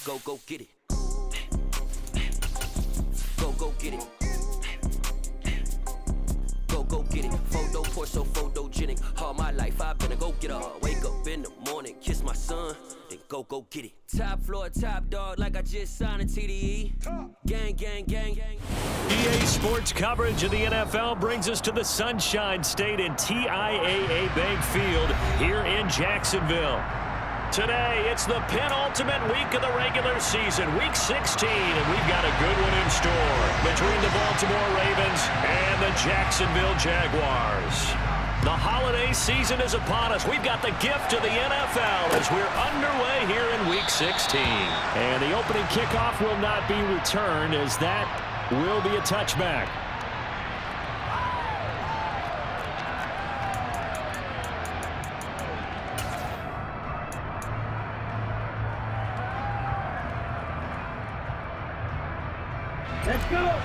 go get it. Go get it. Go get it. Photo poor, so photogenic. All my life I've been a go-getter. Wake up in the morning, kiss my son, then go get it. Top floor, top dog, like I just signed a TDE. Gang, gang, gang, gang. EA Sports coverage of the NFL brings us to the Sunshine State in TIAA Bank Field here in Jacksonville. Today, it's the penultimate week of the regular season, Week 16, and we've got a good one in store between the Baltimore Ravens and the Jacksonville Jaguars. The holiday season is upon us. We've got the gift of the NFL as we're underway here in Week 16. And the opening kickoff will not be returned, as that will be a touchback. Let's go!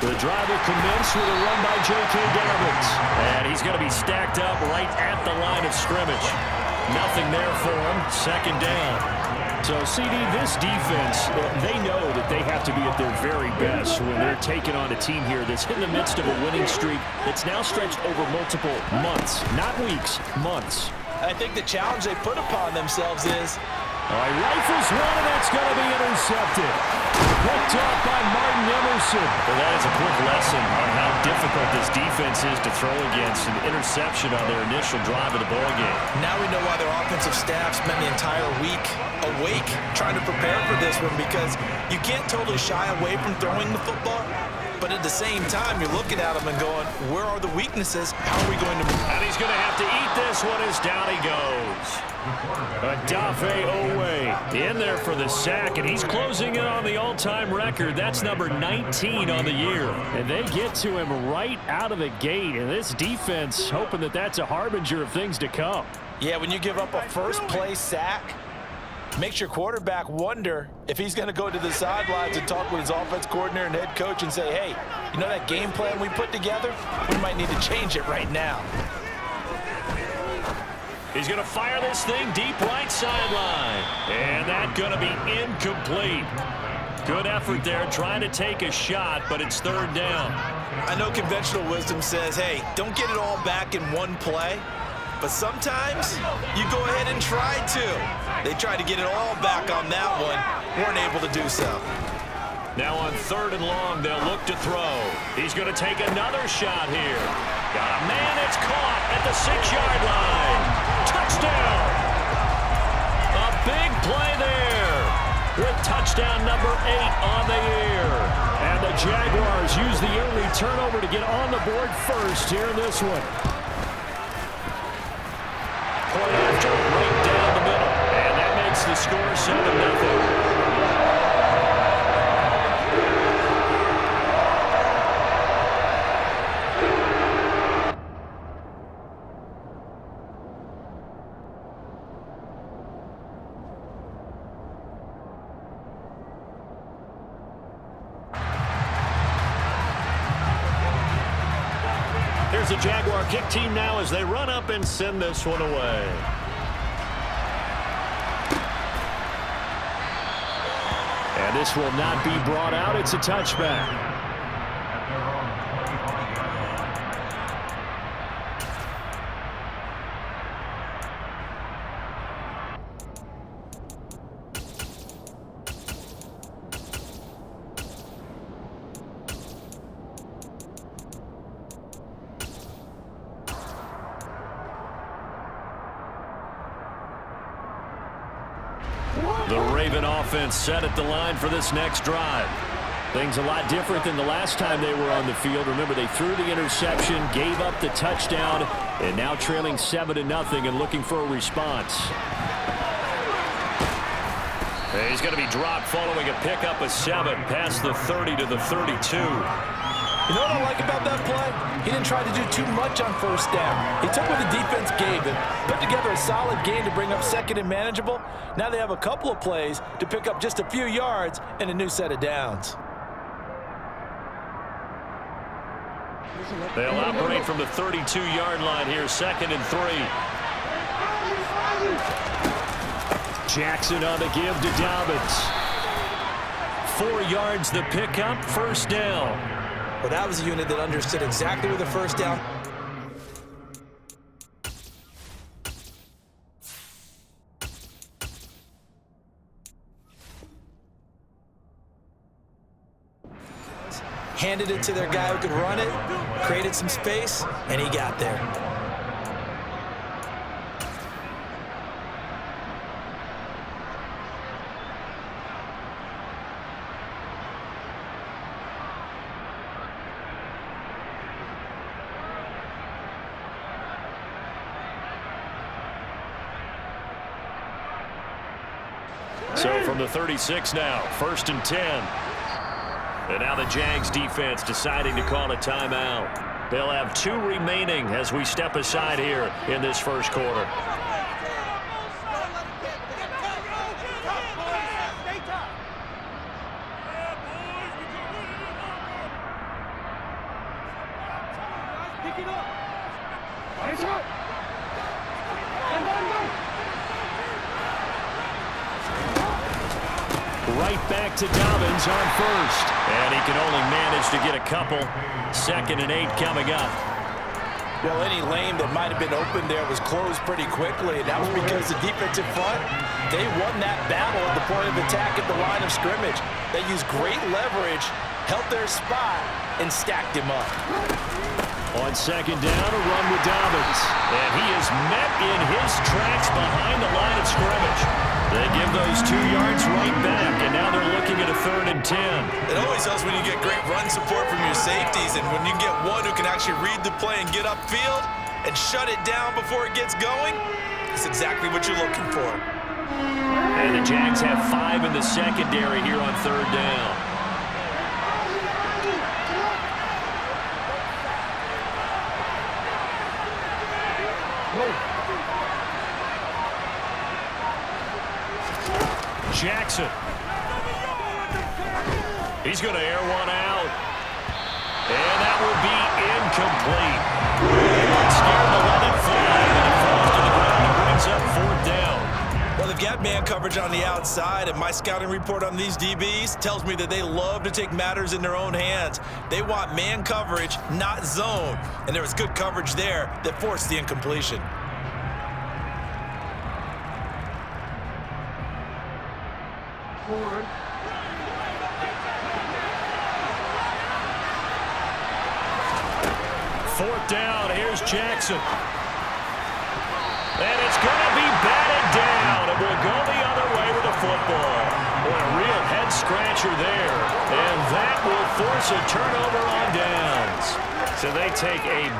The drive will commence with a run by J.K. Dobbins. And he's going to be stacked up right at the line of scrimmage. Nothing there for him. Second down. So, CD, this defense, they know that they have to be at their very best when they're taking on a team here that's in the midst of a winning streak that's now stretched over multiple months. Not weeks, months. I think the challenge they put upon themselves is... All right, rifles one, and that's going to be intercepted. Picked off by Martin Emerson. Well, that is a quick lesson on how difficult this defense is to throw against. An interception on their initial drive of the ballgame. Now we know why their offensive staff spent the entire week awake trying to prepare for this one, because you can't totally shy away from throwing the football. But at the same time, you're looking at him and going, where are the weaknesses? How are we going to move? And he's going to have to eat this one as down he goes. Adafe Owe in there for the sack, and he's closing in on the all-time record. That's number 19 on the year. And they get to him right out of the gate, and this defense hoping that that's a harbinger of things to come. Yeah, when you give up a first-place sack, makes your quarterback wonder if he's going to go to the sidelines and talk with his offense coordinator and head coach and say, hey, you know that game plan we put together? We might need to change it right now. He's going to fire this thing deep right sideline. And that's going to be incomplete. Good effort there trying to take a shot, but it's third down. I know conventional wisdom says, hey, don't get it all back in one play. But sometimes you go ahead and try to. They tried to get it all back on that one. Weren't able to do so. Now on third and long, they'll look to throw. He's going to take another shot here. Got a man that's caught at the 6-yard line. Touchdown! A big play there with touchdown number 8 on the year. And the Jaguars use the early turnover to get on the board first here in this one. Point after, right down the middle. And that makes the score 7-0. Here's the Jaguar kick team now as they run up and send this one away. And this will not be brought out. It's a touchback. The Raven offense set at the line for this next drive. Things a lot different than the last time they were on the field. Remember, they threw the interception, gave up the touchdown, and now trailing 7-0 and looking for a response. He's going to be dropped following a pickup of 7 past the 30 to the 32. You know what I like about that play? He didn't try to do too much on first down. He took what the defense gave him, put together a solid game to bring up second and manageable. Now they have a couple of plays to pick up just a few yards and a new set of downs. They'll operate from the 32-yard line here, 2nd and 3. Jackson on the give to Dobbins. 4 yards the pickup, 1st down. Well, that was a unit that understood exactly where the 1st down. Handed it to their guy who could run it, created some space, and he got there. So from the 36 now, 1st and 10. And now the Jags defense deciding to call a timeout. They'll have 2 remaining as we step aside here in this 1st quarter. Right back to Dobbins on 1st. And he can only manage to get a couple. 2nd and 8 coming up. Well, any lane that might have been open there was closed pretty quickly, and that was because the defensive front, they won that battle at the point of attack at the line of scrimmage. They used great leverage, held their spot, and stacked him up. On 2nd down, a run with Dobbins. And he is met in his tracks behind the line of scrimmage. They give those 2 yards right back, and now they're looking at a 3rd and 10. It always helps when you get great run support from your safeties, and when you get one who can actually read the play and get upfield and shut it down before it gets going, that's exactly what you're looking for. And the Jags have 5 in the secondary here on 3rd down. Jackson. He's going to air one out. And that will be incomplete. They weren't scared to let it fly, and it falls to the ground and brings up 4th down. Well, they've got man coverage on the outside, and my scouting report on these DBs tells me that they love to take matters in their own hands. They want man coverage, not zone. And there was good coverage there that forced the incompletion. Forward. 4th down, here's Jackson. And it's going to be batted down. It will go the other way with the football. Boy, a real head-scratcher there. And that will force a turnover on downs. So they take a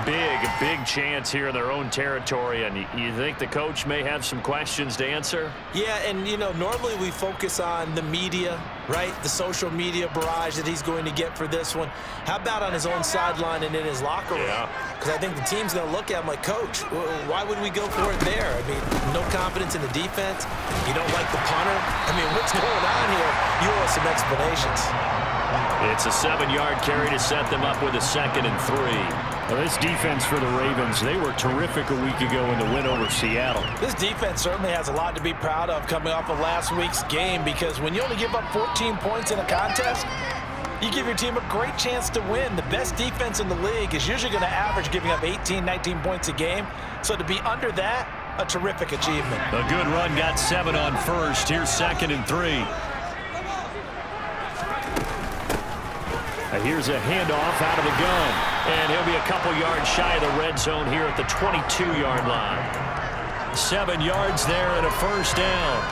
big chance here in their own territory, and you think the coach may have some questions to answer? Yeah, and, you know, normally we focus on the media, right? The social media barrage that he's going to get for this one. How about on his own sideline and in his locker room? Yeah. Because I think the team's going to look at him like, Coach, why would we go for it there? I mean, no confidence in the defense. You don't like the punter. I mean, what's going on here? You owe us some explanations. It's a 7-yard carry to set them up with a 2nd and 3. Well, this defense for the Ravens, they were terrific a week ago in the win over Seattle. This defense certainly has a lot to be proud of coming off of last week's game, because when you only give up 14 points in a contest, you give your team a great chance to win. The best defense in the league is usually going to average giving up 18, 19 points a game. So to be under that, a terrific achievement. A good run got 7 on 1st. Here's 2nd and 3. Here's a handoff out of the gun. And he'll be a couple yards shy of the red zone here at the 22-yard line. 7 yards there and a 1st down.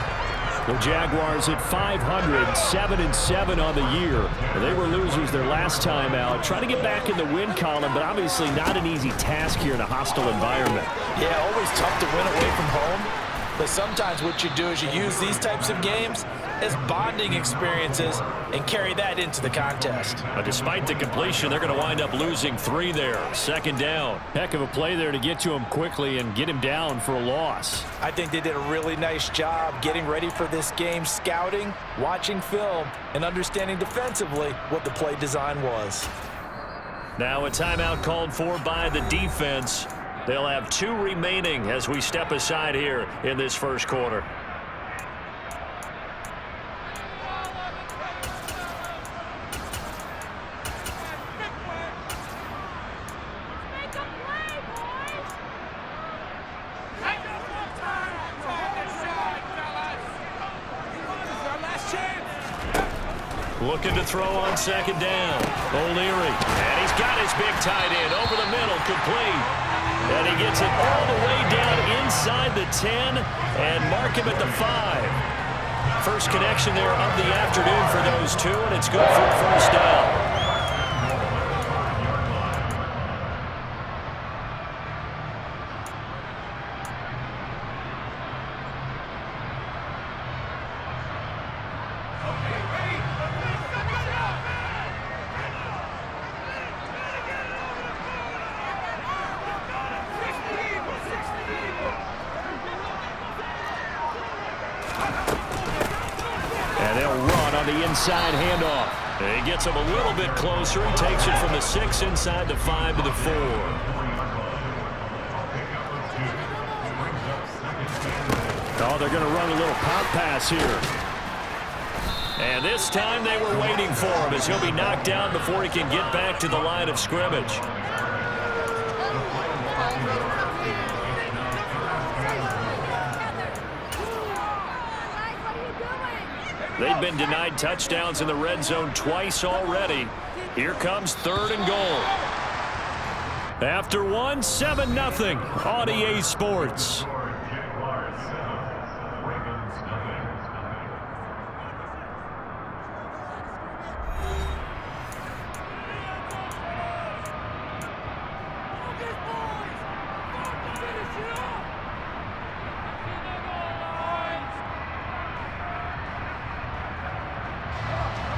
The Jaguars at 500, 7-7 on the year. They were losers their last time out. Trying to get back in the win column, but obviously not an easy task here in a hostile environment. Yeah, always tough to win away from home. But sometimes what you do is you use these types of games as bonding experiences and carry that into the contest. Despite the completion, they're going to wind up losing 3 there. 2nd down. Heck of a play there to get to him quickly and get him down for a loss. I think they did a really nice job getting ready for this game, scouting, watching film, and understanding defensively what the play design was. Now a timeout called for by the defense. They'll have 2 remaining as we step aside here in this first quarter. Looking to throw on second down. O'Leary. And he's got his big tight end over the middle, complete. And he gets it all the way down inside the 10 and mark him at the 5. First connection there of the afternoon for those 2, and it's good for a first down. Inside handoff. He gets him a little bit closer. He takes it from the 6 inside the 5 to the 4. Oh, they're going to run a little pop pass here. And this time they were waiting for him as he'll be knocked down before he can get back to the line of scrimmage. They've been denied touchdowns in the red zone twice already. Here comes 3rd and goal. After 1, 7-0 on EA Sports.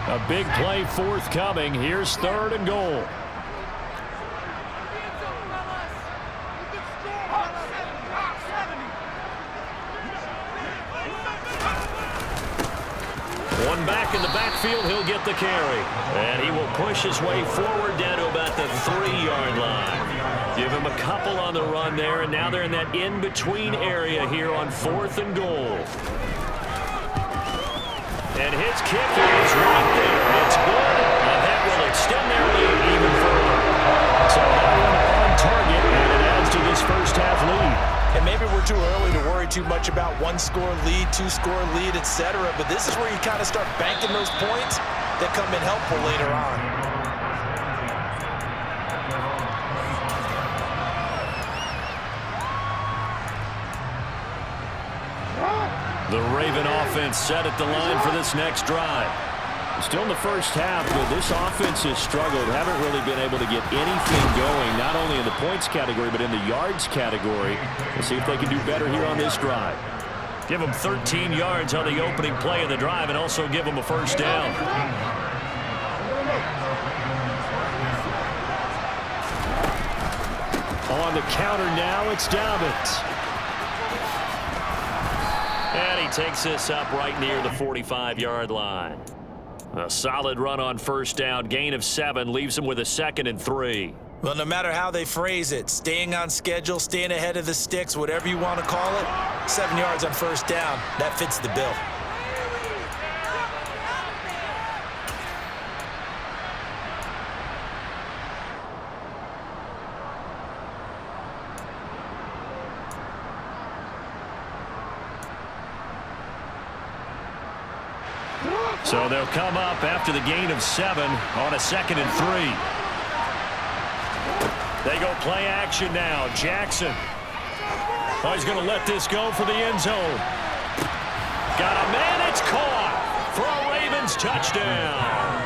A big play forthcoming. Here's 3rd and goal. One back in the backfield. He'll get the carry. And he will push his way forward down to about the 3-yard line. Give him a couple on the run there, and now they're in that in-between area here on 4th and goal. And his kick is right there. It's good, and that will extend their lead even further. So that one on target, and it adds to this first half lead. And maybe we're too early to worry too much about 1-score lead, 2-score lead, etc. But this is where you kind of start banking those points that come in helpful later on. The Raven offense set at the line for this next drive. Still in the first half, but this offense has struggled. Haven't really been able to get anything going, not only in the points category, but in the yards category. We'll see if they can do better here on this drive. Give them 13 yards on the opening play of the drive and also give them a first down. On the counter now, it's Dobbins. And he takes this up right near the 45-yard line. A solid run on first down. Gain of 7 leaves him with a 2nd and 3. Well, no matter how they phrase it, staying on schedule, staying ahead of the sticks, whatever you want to call it, 7 yards on first down, that fits the bill. So they'll come up after the gain of 7 on a 2nd and 3. They go play action now. Jackson. Oh, he's going to let this go for the end zone. Got a man. It's caught for a Ravens touchdown.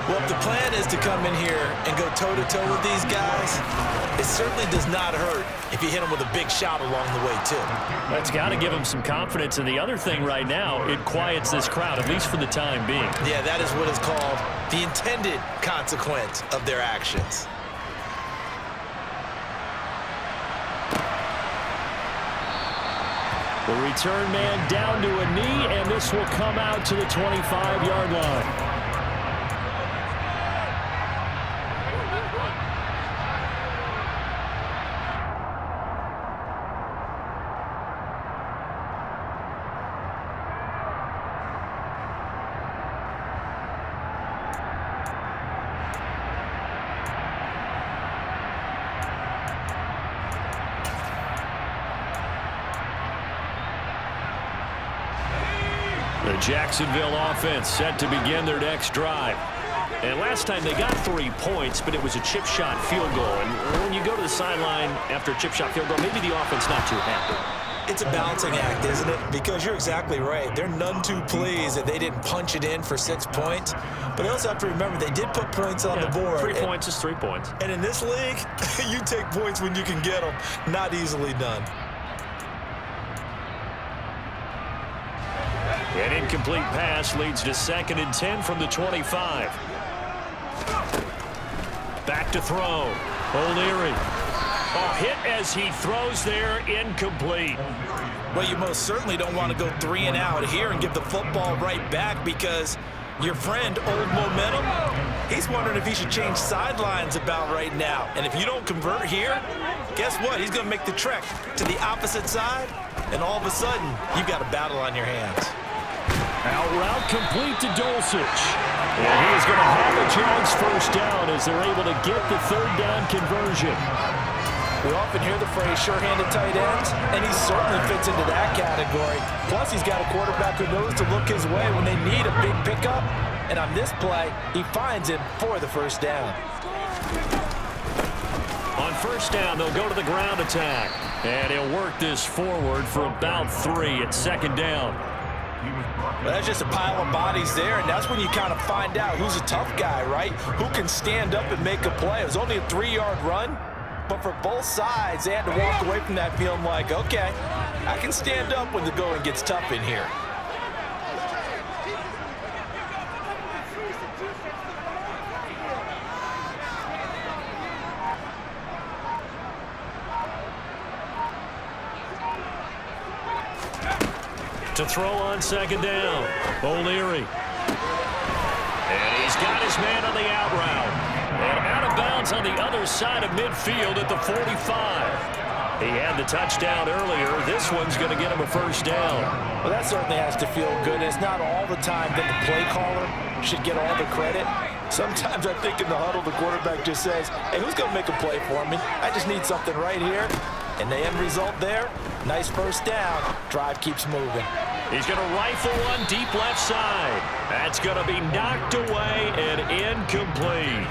Well, if the plan is to come in here and go toe-to-toe with these guys, it certainly does not hurt if you hit them with a big shot along the way, too. That's got to give them some confidence. And the other thing right now, it quiets this crowd, at least for the time being. Yeah, that is what is called the intended consequence of their actions. The return man down to a knee, and this will come out to the 25-yard line. The Jacksonville offense set to begin their next drive. And last time they got 3 points, but it was a chip shot field goal. And when you go to the sideline after a chip shot field goal, maybe the offense not too happy. It's a balancing act, isn't it? Because you're exactly right. They're none too pleased that they didn't punch it in for 6 points. But they also have to remember they did put points on the board. 3 points is 3 points. And in this league, you take points when you can get them. Not easily done. An incomplete pass leads to 2nd and 10 from the 25. Back to throw. O'Leary. Hit as he throws there, incomplete. Well, you most certainly don't want to go 3 and out here and give the football right back because your friend, Old Momentum, he's wondering if he should change sidelines about right now. And if you don't convert here, guess what? He's going to make the trek to the opposite side, and all of a sudden, you've got a battle on your hands. Out route complete to Dulcich. And he is going to have the Jags first down as they're able to get the 3rd down conversion. We often hear the phrase sure-handed tight ends, and he certainly fits into that category. Plus, he's got a quarterback who knows to look his way when they need a big pickup. And on this play, he finds him for the first down. On first down, they'll go to the ground attack. And he'll work this forward for about 3 at 2nd down. Well, that's just a pile of bodies there, and that's when you kind of find out who's a tough guy, right? Who can stand up and make a play. It was only a 3-yard run, but for both sides, they had to walk away from that feeling like, okay, I can stand up when the going gets tough in here. To throw on 2nd down, O'Leary. And he's got his man on the out route. And out of bounds on the other side of midfield at the 45. He had the touchdown earlier. This one's going to get him a first down. Well, that certainly has to feel good. It's not all the time that the play caller should get all the credit. Sometimes I think in the huddle, the quarterback just says, hey, who's going to make a play for me? I just need something right here. And the end result there, nice first down. Drive keeps moving. He's going to rifle one deep left side. That's going to be knocked away and incomplete.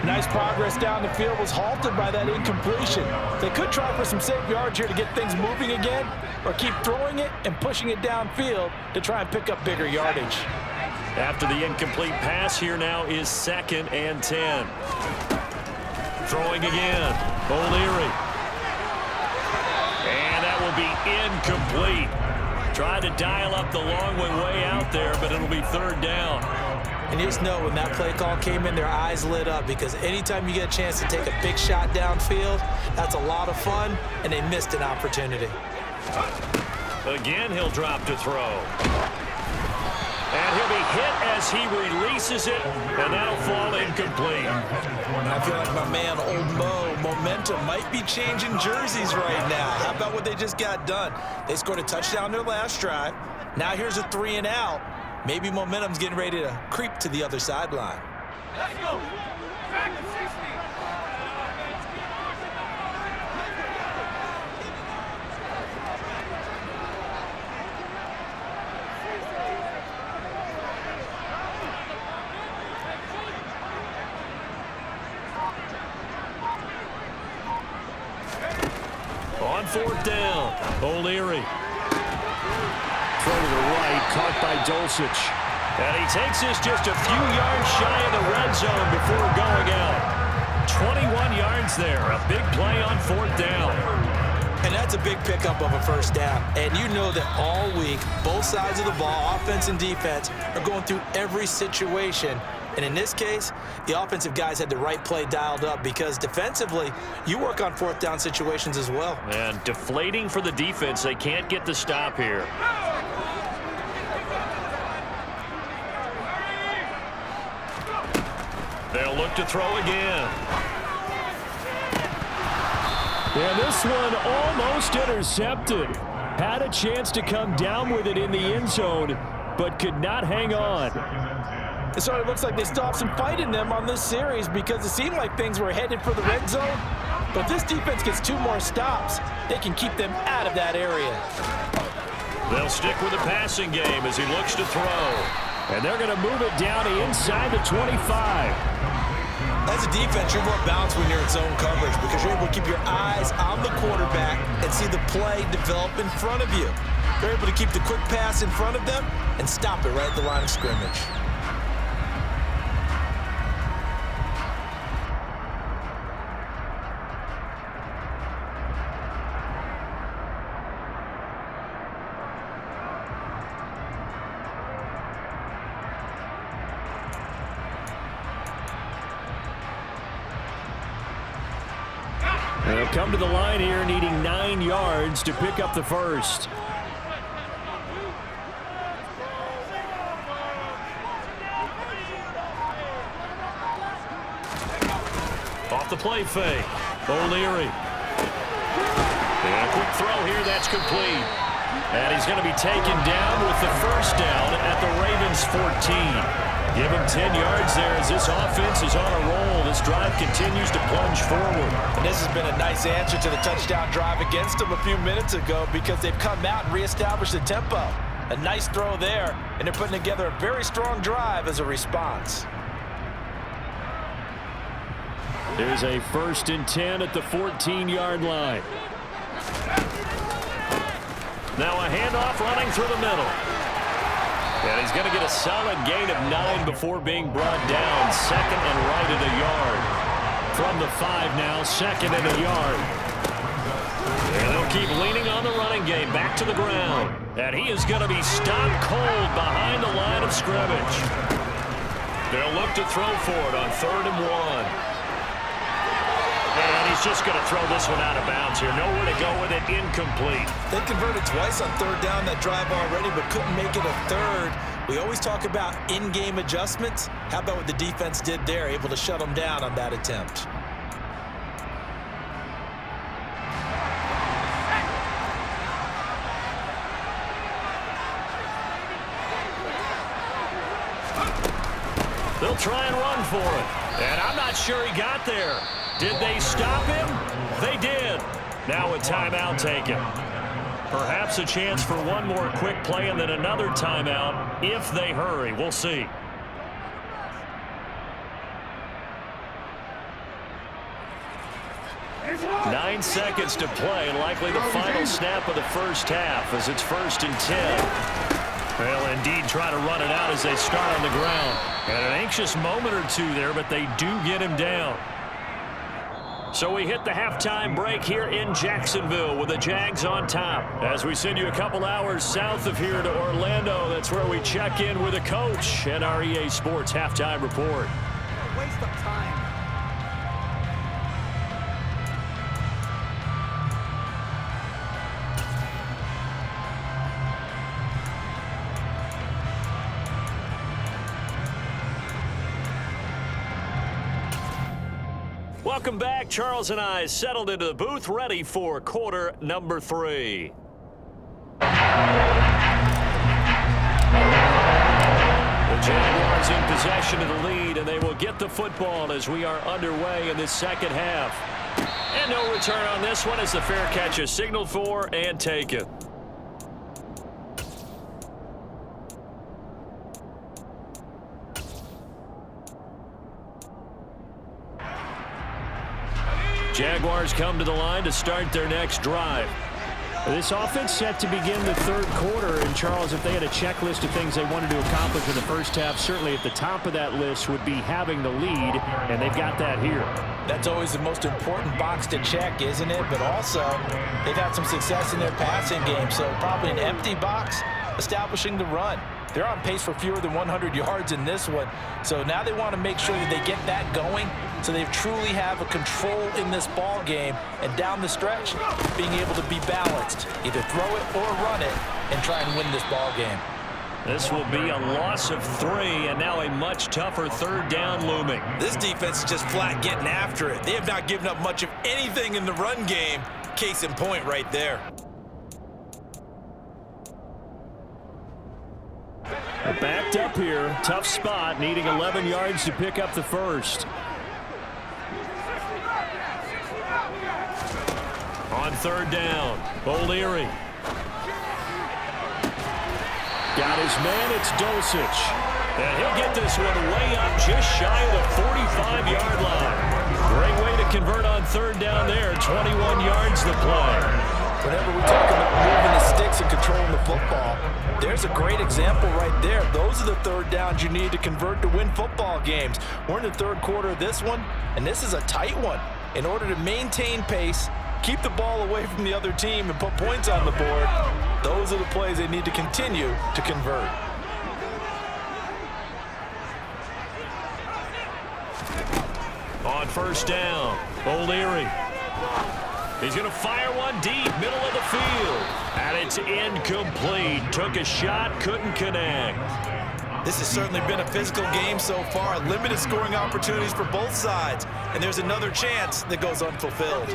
Nice progress down the field was halted by that incompletion. They could try for some safe yards here to get things moving again, or keep throwing it and pushing it downfield to try and pick up bigger yardage. After the incomplete pass, here now is 2nd and 10. Throwing again, O'Leary. And that will be incomplete. Tried to dial up the long way out there, but it'll be 3rd down. And you just know when that play call came in, their eyes lit up because anytime you get a chance to take a big shot downfield, that's a lot of fun, and they missed an opportunity. Again, he'll drop to throw. And he'll be hit as he releases it, and that'll fall incomplete. I feel like my man, Old Momentum, might be changing jerseys right now. How about what they just got done? They scored a touchdown their last drive. Now here's a 3 and out. Maybe Momentum's getting ready to creep to the other sideline. Let's go. Back to 60. On 4th down, O'Leary. Throw to the right, caught by Dulcich. And he takes this just a few yards shy of the red zone before going out. 21 yards there, a big play on 4th down. And that's a big pickup of a first down. And you know that all week, both sides of the ball, offense and defense, are going through every situation. And in this case, the offensive guys had the right play dialed up because defensively, you work on 4th down situations as well. And deflating for the defense. They can't get the stop here. They'll look to throw again. Yeah, this one almost intercepted. Had a chance to come down with it in the end zone, but could not hang on. It sort of looks like they still have some fight in them on this series because it seemed like things were headed for the red zone. But if this defense gets 2 more stops, they can keep them out of that area. They'll stick with the passing game as he looks to throw. And they're going to move it down to inside the 25. As a defense, you're more balanced when you're in zone coverage because you're able to keep your eyes on the quarterback and see the play develop in front of you. You're able to keep the quick pass in front of them and stop it right at the line of scrimmage. They'll come to the line here needing 9 yards to pick up the first. Off the play fake. O'Leary. And a quick throw here. That's complete. And he's going to be taken down with the first down at the Ravens 14. Give him 10 yards there as this offense is on a roll. This drive continues to plunge forward. And this has been a nice answer to the touchdown drive against them a few minutes ago because they've come out and reestablished the tempo. A nice throw there, and they're putting together a very strong drive as a response. There's a 1st and 10 at the 14-yard line. Now a handoff running through the middle. And he's going to get a solid gain of 9 before being brought down. 2nd and right at a yard. From the 5 now, 2nd and a yard. And they'll keep leaning on the running game back to the ground. And he is going to be stopped cold behind the line of scrimmage. They'll look to throw for it on 3rd and 1. And he's just going to throw this one out of bounds here. Nowhere to go with it. Incomplete. They converted twice on 3rd down that drive already, but couldn't make it a 3rd. We always talk about in-game adjustments. How about what the defense did there, able to shut them down on that attempt? They'll try and run for it. And I'm not sure he got there. Did they stop him? They did. Now a timeout taken. Perhaps a chance for one more quick play and then another timeout if they hurry. We'll see. Nine seconds to play, and likely the final snap of the first half as it's 1st and 10. They'll indeed try to run it out as they start on the ground. And an anxious moment or two there, but they do get him down. So we hit the halftime break here in Jacksonville with the Jags on top. As we send you a couple hours south of here to Orlando, that's where we check in with a coach and our EA Sports halftime report. Waste of time. Welcome back. Charles and I settled into the booth, ready for quarter number 3. The Jaguars in possession of the lead, and they will get the football as we are underway in this second half. And no return on this one as the fair catch is signaled for and taken. Jaguars come to the line to start their next drive. This offense set to begin the 3rd quarter, and Charles, if they had a checklist of things they wanted to accomplish in the first half, certainly at the top of that list would be having the lead, and they've got that here. That's always the most important box to check, isn't it? But also, they've had some success in their passing game, so probably an empty box establishing the run. They're on pace for fewer than 100 yards in this one, so now they want to make sure that they get that going so they truly have a control in this ball game, and down the stretch, being able to be balanced, either throw it or run it, and try and win this ball game. This will be a loss of 3, and now a much tougher 3rd down looming. This defense is just flat getting after it. They have not given up much of anything in the run game. Case in point right there. They're backed up here. Tough spot, needing 11 yards to pick up the first. On 3rd down, O'Leary. got his man. It's Dulcich. And he'll get this one way up just shy of the 45-yard line. Great way to convert on third down there. 21 yards the play. Whenever we talk about moving the sticks and controlling the football, there's a great example right there. Those are the third downs you need to convert to win football games. We're in the third quarter of this one, and this is a tight one. In order to maintain pace, keep the ball away from the other team, and put points on the board, those are the plays they need to continue to convert. On first down, O'Leary. He's going to fire one deep, middle of the field. And it's incomplete. Took a shot, couldn't connect. This has certainly been a physical game so far. Limited scoring opportunities for both sides. And there's another chance that goes unfulfilled.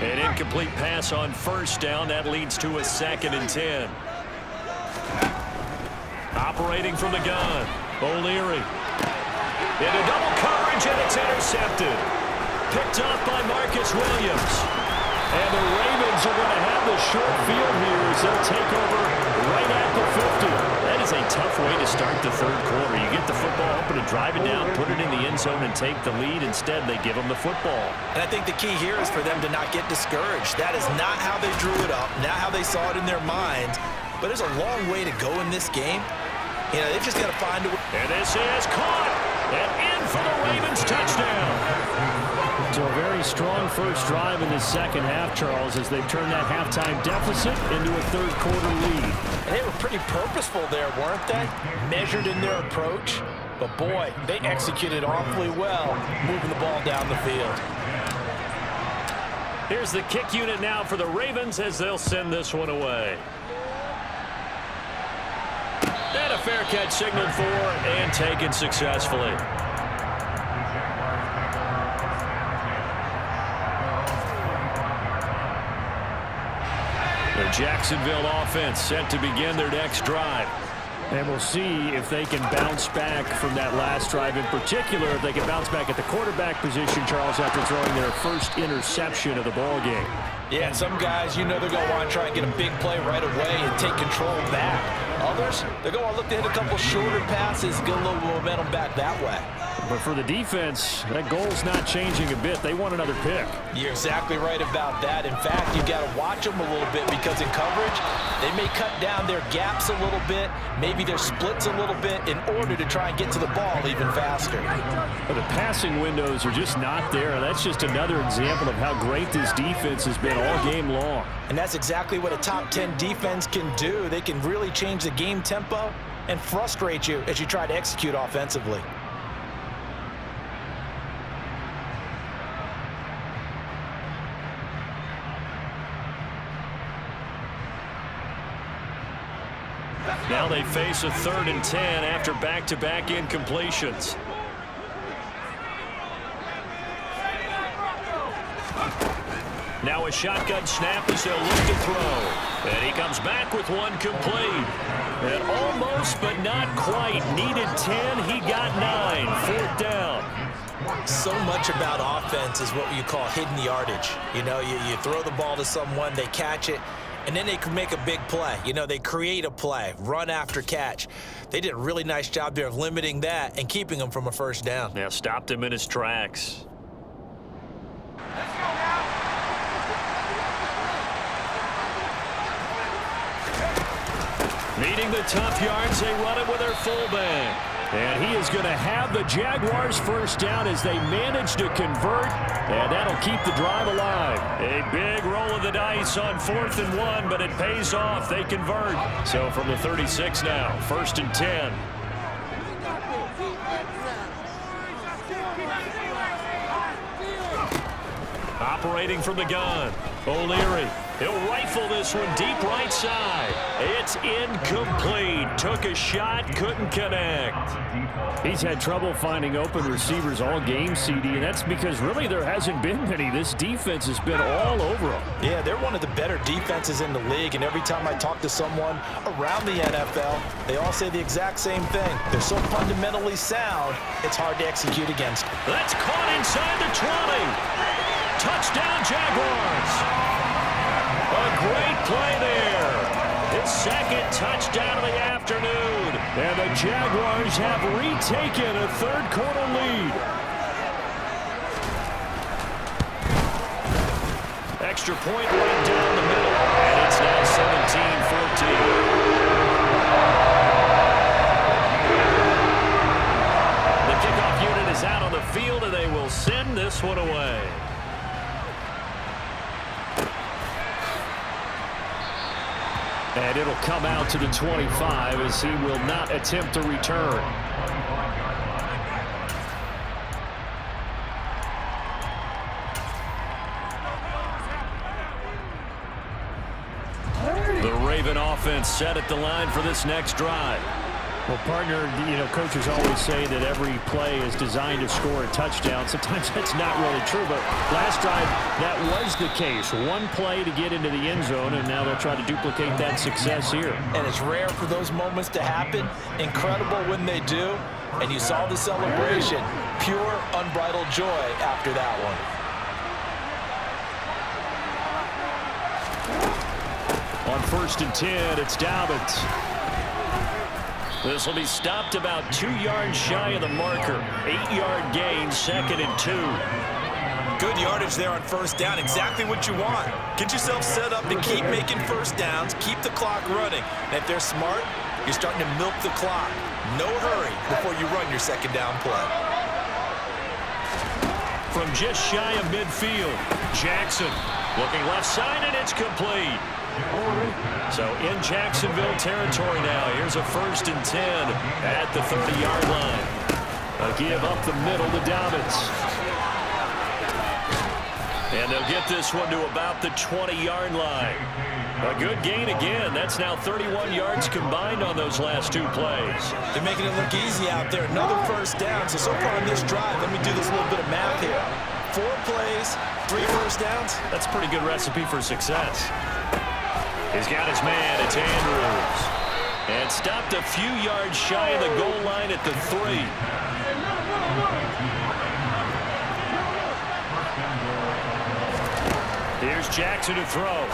An incomplete pass on first down. That leads to a 2nd and 10. Operating from the gun, O'Leary. Into double coverage, and it's intercepted. Picked off by Marcus Williams. And the Ravens are going to have the short field here as they'll take over right at the 50. That is a tough way to start the third quarter. You get the football open and drive it down, put it in the end zone, and take the lead. Instead, they give them the football. And I think the key here is for them to not get discouraged. That is not how they drew it up, not how they saw it in their minds. But there's a long way to go in this game. You know, they've just got to find a way. And this is caught. And in for the Ravens touchdown. So a very strong first drive in the second half, Charles, as they've turned that halftime deficit into a third quarter lead. And they were pretty purposeful there, weren't they? Measured in their approach. But boy, they executed awfully well, moving the ball down the field. Here's the kick unit now for the Ravens as they'll send this one away. And a fair catch signaled for and taken successfully. The Jacksonville offense set to begin their next drive. And we'll see if they can bounce back from that last drive in particular, if they can bounce back at the quarterback position, Charles, after throwing their first interception of the ball game. Yeah, and some guys, you know they're going to want to try and get a big play right away and take control back. Others, they're going to look to hit a couple shorter passes, get a little momentum back that way. But for the defense, that goal's not changing a bit. They want another pick. You're exactly right about that. In fact, you've got to watch them a little bit because in coverage, they may cut down their gaps a little bit, maybe their splits a little bit in order to try and get to the ball even faster. But the passing windows are just not there. That's just another example of how great this defense has been all game long. And that's exactly what a top 10 defense can do. They can really change the game tempo and frustrate you as you try to execute offensively. Now they face a 3rd and 10 after back-to-back incompletions. Now a shotgun snap as they'll look to throw. And he comes back with one complete. And almost, but not quite. Needed 10, he got 9. 4th down. So much about offense is what you call hidden yardage. You know, you throw the ball to someone, they catch it, and then they can make a big play. You know, they create a play, run after catch. They did a really nice job there of limiting that and keeping him from a first down. Now stopped him in his tracks. Let's go now. Needing the tough yards, they run it with their fullback. And he is going to have the Jaguars first down as they manage to convert. And that'll keep the drive alive. A big roll of the dice on 4th and 1, but it pays off. They convert. So from the 36 now, 1st and 10. Operating from the gun, O'Leary. He'll rifle this one deep right side. It's incomplete. Took a shot, couldn't connect. He's had trouble finding open receivers all game, CD, and that's because really there hasn't been many. This defense has been all over them. Yeah, they're one of the better defenses in the league, and every time I talk to someone around the NFL, they all say the exact same thing. They're so fundamentally sound, it's hard to execute against. That's caught inside the 20. Touchdown, Jaguars. A a great play there. His second touchdown of the afternoon. And the Jaguars have retaken a third-quarter lead. Extra point right down the middle. And it's now 17-14. The kickoff unit is out on the field, and they will send this one away. And it'll come out to the 25 as he will not attempt to return. The Raven offense set at the line for this next drive. Well, partner, coaches always say that every play is designed to score a touchdown. Sometimes that's not really true, but last drive, that was the case. One play to get into the end zone, and now they'll try to duplicate that success here. And it's rare for those moments to happen. Incredible when they do. And you saw the celebration. Pure, unbridled joy after that one. On 1st and 10, it's Dobbins. This will be stopped about 2 yards shy of the marker. 8-yard gain, 2nd and 2. Good yardage there on 1st down. Exactly what you want. Get yourself set up to keep making 1st downs, keep the clock running. And if they're smart, you're starting to milk the clock. No hurry before you run your 2nd down play. From just shy of midfield, Jackson looking left side, and it's complete. So in Jacksonville territory now. Here's a 1st and 10 at the 30-yard line. A give up the middle to Dobbins. And they'll get this one to about the 20-yard line. A good gain again. That's now 31 yards combined on those last 2 plays. They're making it look easy out there. Another 1st down. So far on this drive, let me do this little bit of math here. 4 plays, 3 1st downs. That's a pretty good recipe for success. He's got his man. It's Andrews. And stopped a few yards shy of the goal line at the 3. Here's Jackson to throw.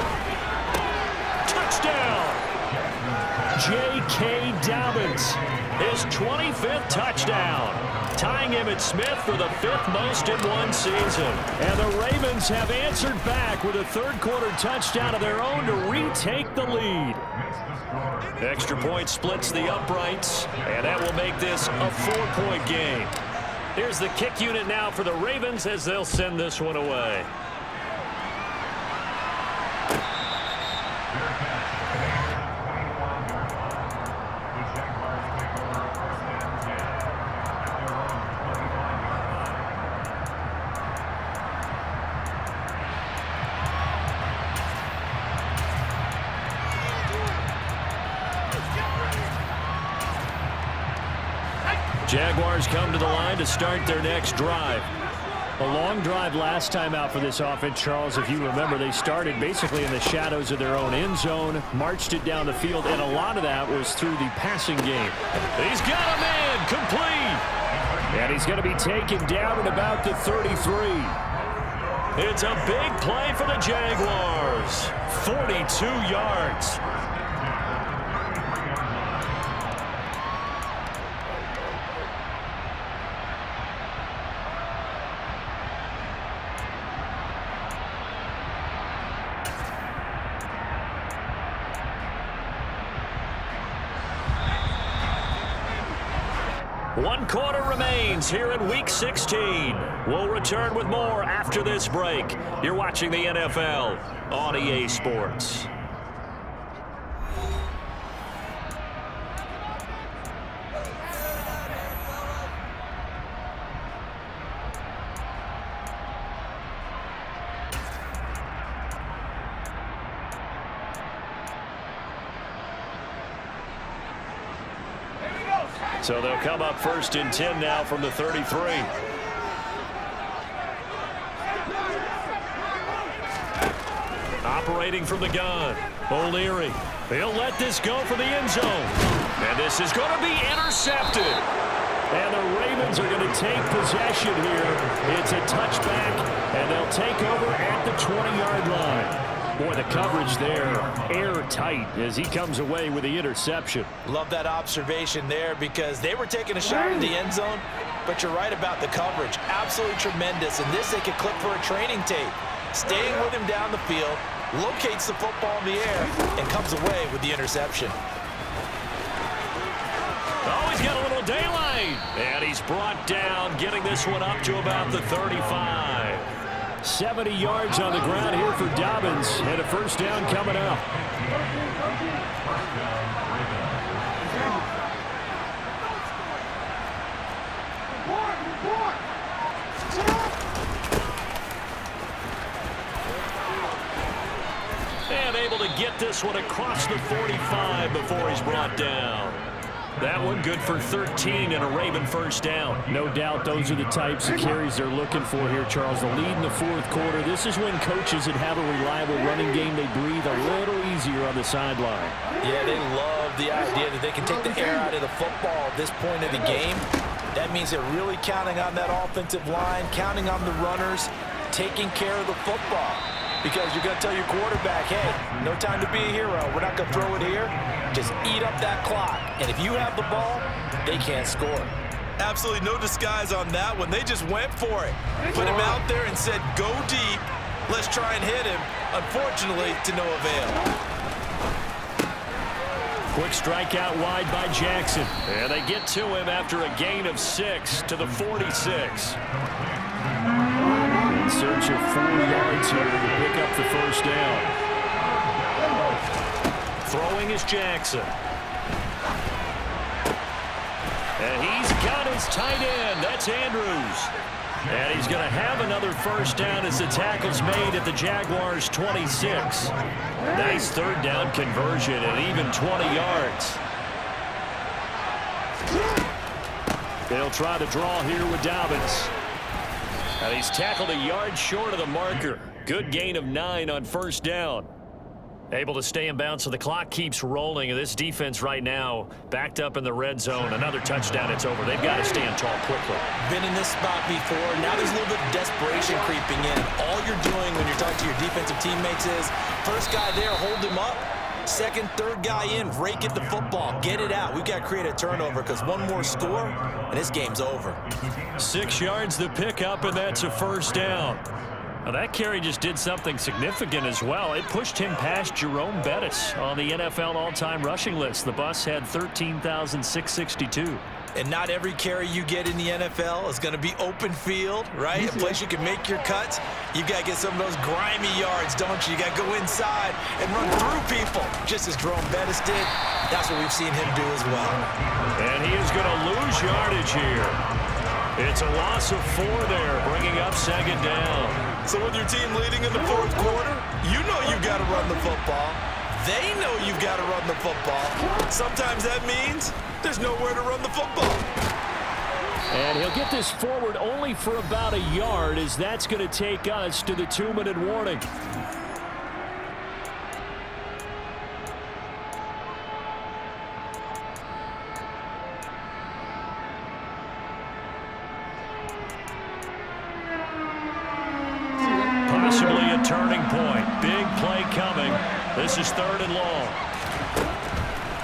Touchdown! J.K. Dobbins, his 25th touchdown, tying Emmitt Smith for the 5th most in one season. And the Ravens have answered back with a third-quarter touchdown of their own to retake the lead. Extra point splits the uprights, and that will make this a 4-point game. Here's the kick unit now for the Ravens as they'll send this one away. Jaguars come to the line to start their next drive. A long drive last time out for this offense, Charles. If you remember, they started basically in the shadows of their own end zone, marched it down the field, and a lot of that was through the passing game. He's got a man, complete. And he's going to be taken down at about the 33. It's a big play for the Jaguars. 42 yards. One quarter remains here in Week 16. We'll return with more after this break. You're watching the NFL on EA Sports. So they'll come up 1st and 10 now from the 33. Operating from the gun, O'Leary. He'll let this go for the end zone. And this is going to be intercepted. And the Ravens are going to take possession here. It's a touchback, and they'll take over at the 20-yard line. Boy, the coverage there, airtight as he comes away with the interception. Love that observation there because they were taking a shot at the end zone, but you're right about the coverage. Absolutely tremendous. And this they could clip for a training tape. Staying with him down the field, locates the football in the air, and comes away with the interception. Oh, he's got a little daylight. And he's brought down, getting this one up to about the 35. 70 yards on the ground here for Dobbins, and a first down coming up. And able to get this one across the 45 before he's brought down. That one good for 13 and a Raven first down. No doubt those are the types of carries they're looking for here, Charles. The lead in the fourth quarter. This is when coaches that have a reliable running game, they breathe a little easier on the sideline. Yeah, they love the idea that they can take the air out of the football at this point of the game. That means they're really counting on that offensive line, counting on the runners, taking care of the football. Because you're going to tell your quarterback, hey, no time to be a hero. We're not going to throw it here. Just eat up that clock. And if you have the ball, they can't score. Absolutely no disguise on that one. They just went for it. Put him out there and said, go deep. Let's try and hit him. Unfortunately, to no avail. Quick strike out wide by Jackson. And they get to him after a gain of 6 to the 46. Search of 4 yards here to pick up the first down. Throwing is Jackson. And he's got his tight end. That's Andrews. And he's going to have another first down as the tackle's made at the Jaguars' 26. Nice third down conversion and even 20 yards. They'll try to draw here with Dobbins. And he's tackled a yard short of the marker. Good gain of 9 on first down. Able to stay in bounds, so the clock keeps rolling. And this defense right now backed up in the red zone. Another touchdown, it's over. They've got to stand tall quickly. Been in this spot before. Now there's a little bit of desperation creeping in. All you're doing when you're talking to your defensive teammates is, first guy there, hold him up. Second, third guy in, rake at the football. Get it out. We've got to create a turnover because one more score, and this game's over. 6 yards the pickup, and that's a first down. Now that carry just did something significant as well. It pushed him past Jerome Bettis on the NFL all-time rushing list. The bus had 13,662. And not every carry you get in the NFL is going to be open field, right? A place you can make your cuts. You've got to get some of those grimy yards, don't you? You got to go inside and run through people, just as Jerome Bettis did. That's what we've seen him do as well. And he is going to lose yardage here. It's a loss of 4 there, bringing up second down. So with your team leading in the fourth quarter, you know you've got to run the football. They know you've got to run the football. Sometimes that means there's nowhere to run the football. And he'll get this forward only for about a yard, as that's going to take us to the 2-minute warning. Possibly a turning point. Big play coming. This is 3rd and long.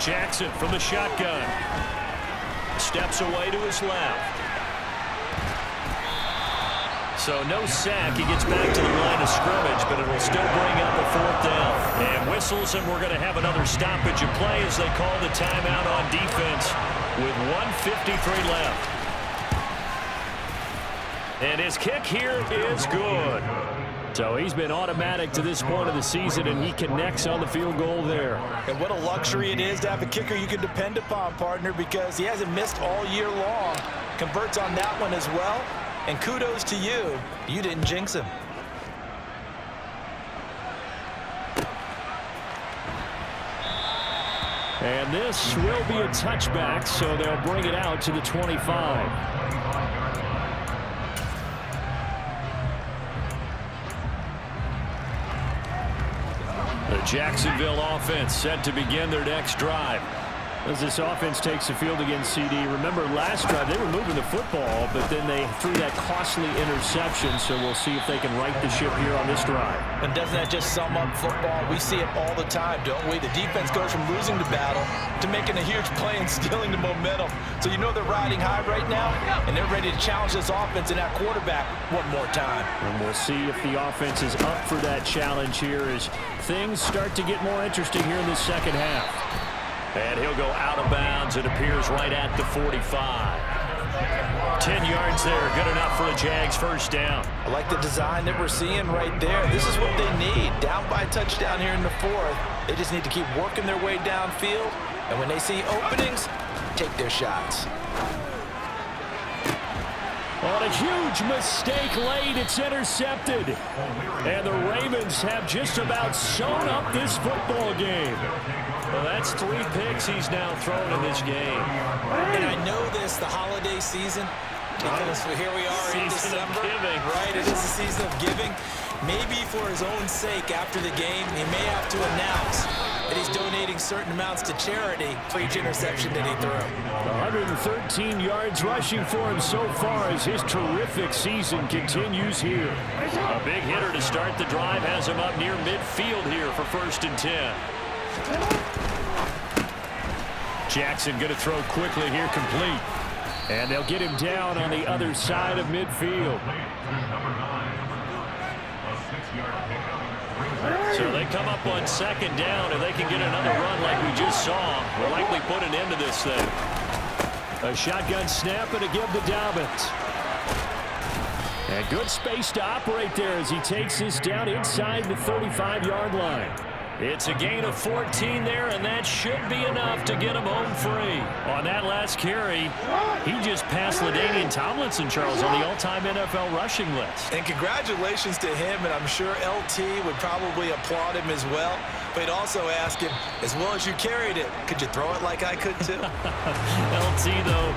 Jackson from the shotgun. Steps away to his left. So no sack. He gets back to the line of scrimmage, but it will still bring up a 4th down. And whistles, and we're going to have another stoppage of play as they call the timeout on defense with 1:53 left. And his kick here is good. So he's been automatic to this point of the season, and he connects on the field goal there. And what a luxury it is to have a kicker you can depend upon, partner, because he hasn't missed all year long. Converts on that one as well. And kudos to you. You didn't jinx him. And this will be a touchback, so they'll bring it out to the 25. The Jacksonville offense set to begin their next drive. As this offense takes the field against CD, remember last drive they were moving the football, but then they threw that costly interception, so we'll see if they can right the ship here on this drive. And doesn't that just sum up football? We see it all the time, don't we? The defense goes from losing the battle to making a huge play and stealing the momentum. So you know they're riding high right now, and they're ready to challenge this offense and that quarterback one more time. And we'll see if the offense is up for that challenge here as things start to get more interesting here in the second half. And he'll go out of bounds. It appears right at the 45. 10 yards there. Good enough for a Jags first down. I like the design that we're seeing right there. This is what they need. Down by a touchdown here in the fourth. They just need to keep working their way downfield. And when they see openings, take their shots. On a huge mistake late, it's intercepted. And the Ravens have just about sewn up this football game. Well, that's 3 picks he's now thrown in this game. And I know this, the holiday season, because here we are in December. Right, it is the season of giving. Maybe for his own sake after the game, he may have to announce that he's donating certain amounts to charity for each interception that he threw. 113 yards rushing for him so far as his terrific season continues here. A big hitter to start the drive has him up near midfield here for 1st and 10. Jackson going to throw quickly here, complete. And they'll get him down on the other side of midfield. So they come up on 2nd down. If they can get another run like we just saw, we'll likely put an end to this thing. A shotgun snap and a give to Dobbins. And good space to operate there as he takes this down inside the 35-yard line. It's a gain of 14 there, and that should be enough to get him home free. On that last carry, he just passed LaDainian Tomlinson, Charles, on the all-time NFL rushing list. And congratulations to him, and I'm sure LT would probably applaud him as well. But he'd also ask him, as well as you carried it, could you throw it like I could too? LT, though,